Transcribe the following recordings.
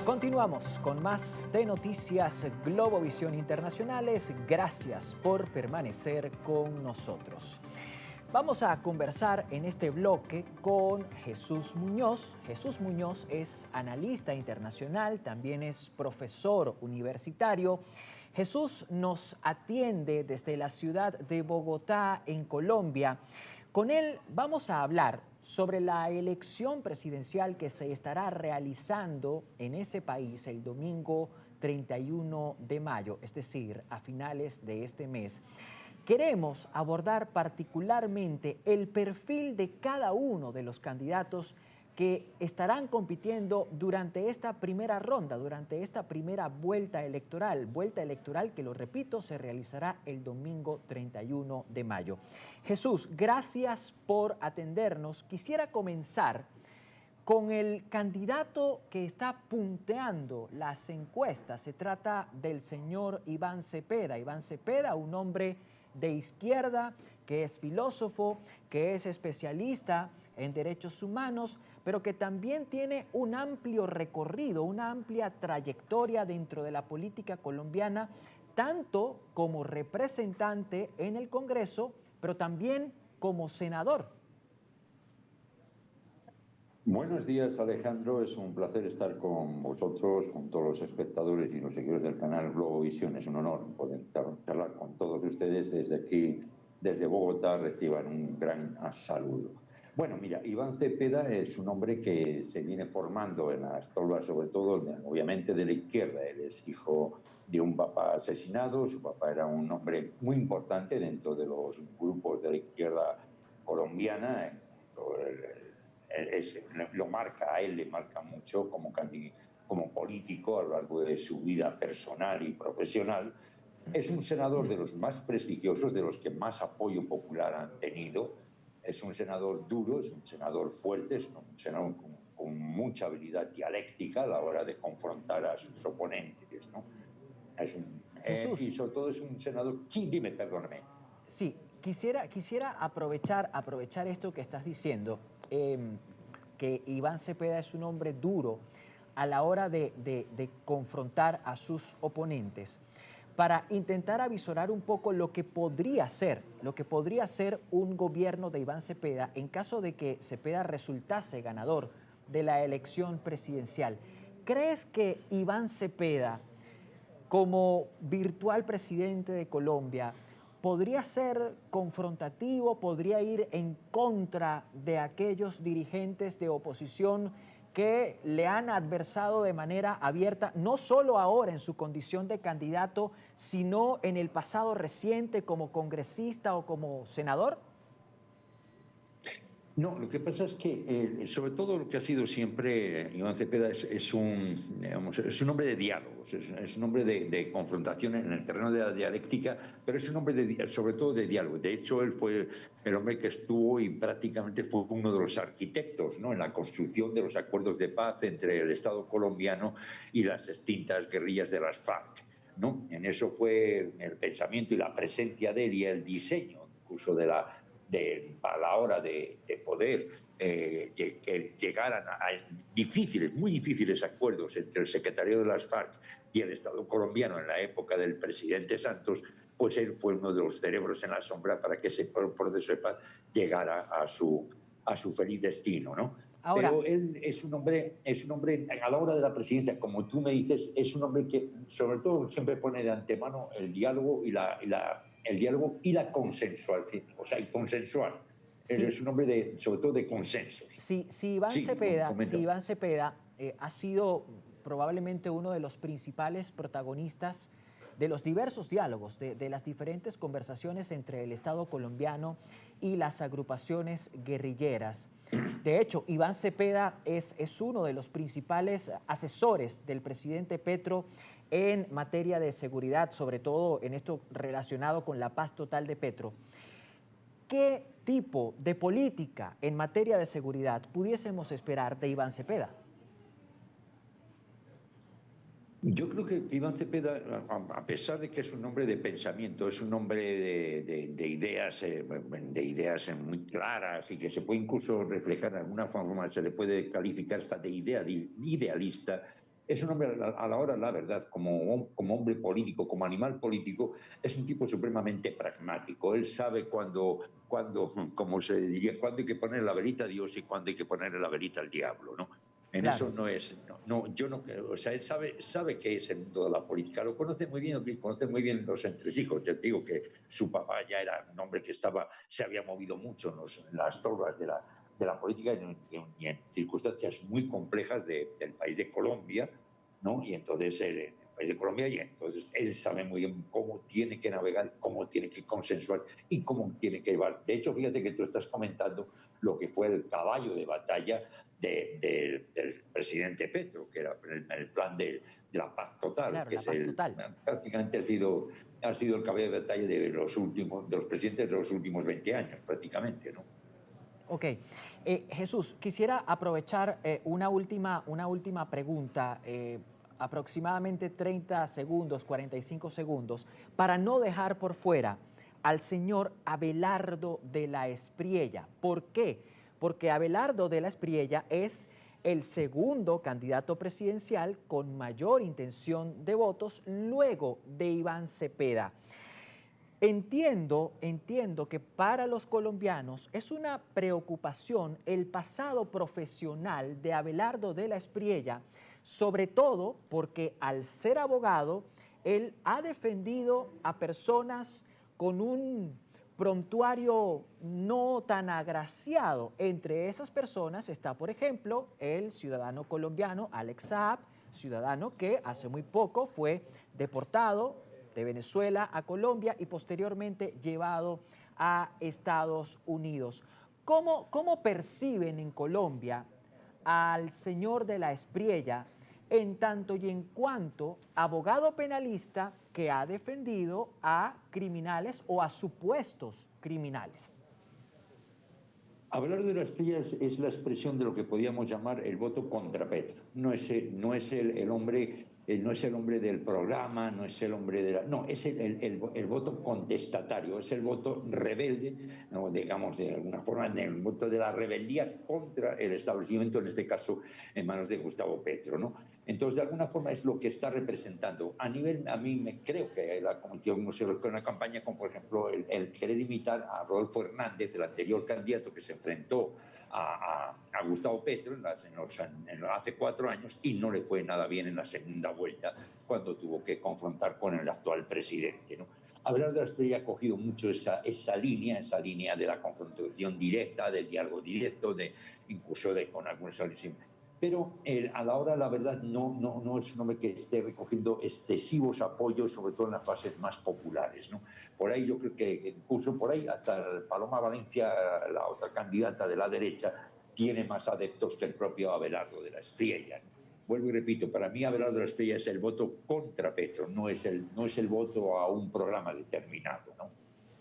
Continuamos con más de Noticias Globovisión Internacionales. Gracias por permanecer con nosotros. Vamos a conversar en este bloque con Jesús Muñoz. Jesús Muñoz es analista internacional, también es profesor universitario. Jesús nos atiende desde la ciudad de Bogotá, en Colombia. Con él vamos a hablar sobre la elección presidencial que se estará realizando en ese país el domingo 31 de mayo, es decir, a finales de este mes. Queremos abordar particularmente el perfil de cada uno de los candidatos que estarán compitiendo durante esta primera ronda, durante esta primera vuelta electoral que, lo repito, se realizará el domingo 31 de mayo. Jesús, gracias por atendernos. Quisiera comenzar con el candidato que está punteando las encuestas. Se trata del señor Iván Cepeda. Iván Cepeda, un hombre de izquierda, que es filósofo, que es especialista en derechos humanos, pero que también tiene un amplio recorrido, una amplia trayectoria dentro de la política colombiana, tanto como representante en el Congreso, pero también como senador. Buenos días, Alejandro. Es un placer estar con vosotros, con todos los espectadores y los seguidores del canal Globovisión. Es un honor poder charlar con todos ustedes desde aquí, desde Bogotá. Reciban un gran saludo. Bueno, mira, Iván Cepeda es un hombre que se viene formando en las tolvas, sobre todo, obviamente, de la izquierda. Él es hijo de un papá asesinado. Su papá era un hombre muy importante dentro de los grupos de la izquierda colombiana. Lo marca a él, le marca mucho como político a lo largo de su vida personal y profesional. Es un senador de los más prestigiosos, de los que más apoyo popular han tenido. Es un senador duro, es un senador fuerte, es un senador con mucha habilidad dialéctica a la hora de confrontar a sus oponentes, ¿no? Y sobre todo es un senador... Sí, dime, perdóname. Sí, quisiera aprovechar esto que estás diciendo, que Iván Cepeda es un hombre duro a la hora de confrontar a sus oponentes, para intentar avisorar un poco lo que podría ser un gobierno de Iván Cepeda en caso de que Cepeda resultase ganador de la elección presidencial. ¿Crees que Iván Cepeda, como virtual presidente de Colombia, podría ser confrontativo, podría ir en contra de aquellos dirigentes de oposición que le han adversado de manera abierta, no solo ahora en su condición de candidato, sino en el pasado reciente como congresista o como senador? No, lo que pasa es que, sobre todo lo que ha sido siempre Iván Cepeda es un hombre de diálogos, es un hombre de confrontación en el terreno de la dialéctica, pero es un hombre sobre todo de diálogo. De hecho, él fue el hombre que estuvo y prácticamente fue uno de los arquitectos, ¿no?, en la construcción de los acuerdos de paz entre el Estado colombiano y las extintas guerrillas de las FARC, ¿no? En eso fue el pensamiento y la presencia de él y el diseño incluso a la hora de poder que llegaran a muy difíciles acuerdos entre el secretario de las FARC y el Estado colombiano en la época del presidente Santos, pues él fue uno de los cerebros en la sombra para que ese proceso de paz llegara a su feliz destino, ¿no? Ahora, pero él es un hombre, a la hora de la presidencia, como tú me dices, es un hombre que sobre todo siempre pone de antemano el diálogo y la consensual, o sea, el consensual. Él sí, es un hombre sobre todo de consensos. si Iván Sí, Cepeda ha sido probablemente uno de los principales protagonistas de los diversos diálogos, de las diferentes conversaciones entre el Estado colombiano y las agrupaciones guerrilleras. De hecho, Iván Cepeda es uno de los principales asesores del presidente Petro en materia de seguridad, sobre todo en esto relacionado con la paz total de Petro. ¿Qué tipo de política en materia de seguridad pudiésemos esperar de Iván Cepeda? Yo creo que Iván Cepeda, a pesar de que es un hombre de pensamiento, es un hombre de ideas muy claras y que se puede incluso reflejar de alguna forma, se le puede calificar hasta de idealista, Es un hombre, a la hora de la verdad, como hombre político, como animal político, es un tipo supremamente pragmático. Él sabe como se diría, cuándo hay que poner la velita a Dios y cuándo hay que ponerle la velita al diablo, ¿no? En Claro. eso no es, yo no creo, o sea, él sabe qué es el mundo de la política, lo conoce muy bien, conoce muy bien los entresijos. Ya te digo que su papá ya era un hombre que se había movido mucho en las torbas de la política y en circunstancias muy complejas del país de Colombia, ¿no? Y entonces en el país de Colombia, y entonces él sabe muy bien cómo tiene que navegar, cómo tiene que consensuar y cómo tiene que llevar. De hecho, fíjate que tú estás comentando lo que fue el caballo de batalla del presidente Petro, que era el plan de la paz total, Claro, que la paz total. prácticamente ha sido el caballo de batalla de los presidentes de los últimos 20 años, prácticamente, ¿no? Ok. Jesús, quisiera aprovechar una última pregunta, aproximadamente 30 segundos, 45 segundos, para no dejar por fuera al señor Abelardo de la Espriella. ¿Por qué? Porque Abelardo de la Espriella es el segundo candidato presidencial con mayor intención de votos luego de Iván Cepeda. Entiendo que para los colombianos es una preocupación el pasado profesional de Abelardo de la Espriella, sobre todo porque al ser abogado, él ha defendido a personas con un prontuario no tan agraciado. Entre esas personas está, por ejemplo, el ciudadano colombiano Alex Saab, ciudadano que hace muy poco fue deportado de Venezuela a Colombia y posteriormente llevado a Estados Unidos. ¿Cómo perciben en Colombia al señor de la Espriella en tanto y en cuanto abogado penalista que ha defendido a criminales o a supuestos criminales? Hablar de las trillas es la expresión de lo que podíamos llamar el voto contra Petro. No es el hombre, no es el hombre del programa, no es el hombre de la... No, es el voto contestatario, es el voto rebelde, ¿no? Digamos, de alguna forma, el voto de la rebeldía contra el establecimiento, en este caso, en manos de Gustavo Petro, ¿no? Entonces, de alguna forma, es lo que está representando. A mí me creo que la cometió una campaña como, por ejemplo, el querer imitar a Rodolfo Hernández, el anterior candidato que se enfrentó a Gustavo Petro hace 4 años y no le fue nada bien en la segunda vuelta cuando tuvo que confrontar con el actual presidente, ¿no? Abelardo de la Espriella ha cogido mucho esa línea de la confrontación directa, del diálogo directo, incluso con algunos pero a la hora, la verdad, no es un hombre que esté recogiendo excesivos apoyos, sobre todo en las fases más populares, ¿no? Por ahí yo creo que incluso por ahí hasta Paloma Valencia, la otra candidata de la derecha, tiene más adeptos que el propio Abelardo de la Espriella, ¿no? Vuelvo y repito, para mí Abelardo de la Espriella es el voto contra Petro, no es el voto a un programa determinado, ¿no?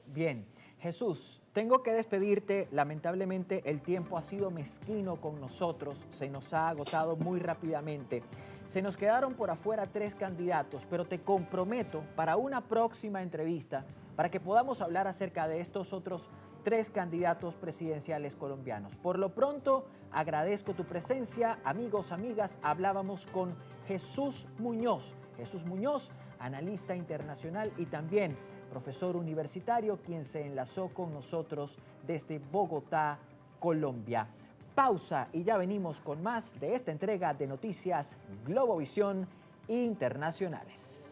Bien, Jesús, tengo que despedirte. Lamentablemente el tiempo ha sido mezquino con nosotros, se nos ha agotado muy rápidamente. Se nos quedaron por afuera 3 candidatos, pero te comprometo para una próxima entrevista para que podamos hablar acerca de estos otros 3 candidatos presidenciales colombianos. Por lo pronto, agradezco tu presencia. Amigos, amigas, hablábamos con Jesús Muñoz. Jesús Muñoz, analista internacional y también profesor universitario, quien se enlazó con nosotros desde Bogotá, Colombia. Pausa y ya venimos con más de esta entrega de Noticias Globovisión Internacionales.